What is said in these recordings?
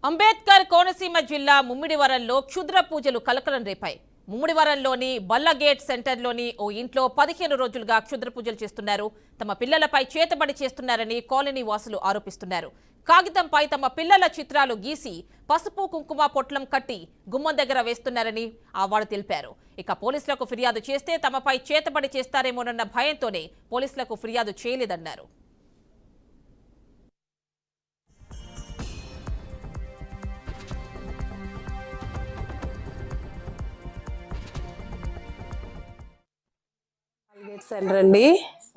అంబేద్కర్ కోనసీమ జిల్లా ముమ్మిడివరంలో క్షుద్ర పూజలు కలకలం రేపాయి. ముమ్మిడివరంలోని బల్లగేట్ సెంటర్లోని ఓ ఇంట్లో 15 రోజులుగా క్షుద్ర పూజలు చేస్తున్నారు. తమ పిల్లలపై చేతబడి చేస్తున్నారని కాలనీ వాసులు ఆరోపిస్తున్నారు. కాగితంపై తమ పిల్లల చిత్రాలు గీసి పసుపు కుంకుమ పొట్లం కట్టి గుమ్మం దగ్గర వేస్తున్నారని వారు తెలిపారు. ఇక పోలీసులకు ఫిర్యాదు చేస్తే తమపై చేతబడి చేస్తారేమోనన్న భయంతోనే పోలీసులకు ఫిర్యాదు చేయలేదన్నారు. సెంటర్ అండి.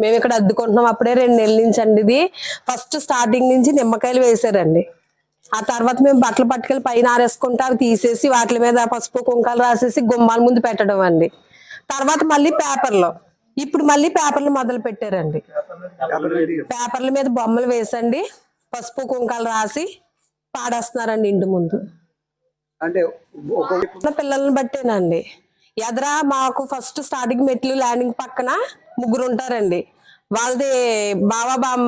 మేము ఇక్కడ అద్దుకుంటున్నాం. అప్పుడే 2 నెలల నుంచి అండి. ఇది ఫస్ట్ స్టార్టింగ్ నుంచి నిమ్మకాయలు వేసారండి. ఆ తర్వాత మేము బట్టలు పట్టుకెళ్ళి పైన ఆరేసుకుంటే అవి తీసేసి వాటి మీద పసుపు కుంకాలు రాసేసి గుమ్మాల ముందు పెట్టడం అండి. తర్వాత మళ్ళీ పేపర్లు, ఇప్పుడు మళ్ళీ పేపర్లు మొదలు పెట్టారండి. పేపర్ల మీద బొమ్మలు వేసండి పసుపు కుంకాలు రాసి పాడేస్తున్నారండి ఇంటి ముందు. అంటే పిల్లల్ని బట్టేనండి. ఎదరా మాకు ఫస్ట్ స్టార్టింగ్ మెట్లు ల్యాండింగ్ పక్కన 3 ఉంటారండి. వాళ్ళది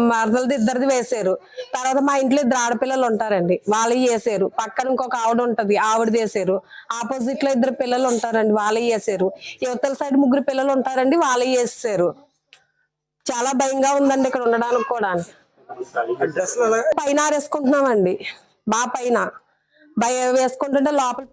మరదలది 2 వేసారు. తర్వాత మా ఇంట్లో 2 ఆడపిల్లలు ఉంటారండి, వాళ్ళు వేసారు. పక్కన ఇంకొక ఆవిడ ఉంటది, ఆవిడది వేసారు. ఆపోజిట్ లో 2 పిల్లలు ఉంటారండి, వాళ్ళు వేసారు. యువతల సైడ్ 3 పిల్లలు ఉంటారండి, వాళ్ళు వేసారు. చాలా భయంగా ఉందండి ఇక్కడ ఉండడానికి కూడా. పైన ఆరేసుకుంటున్నామండి, పైన వేసుకుంటుంటే లోపల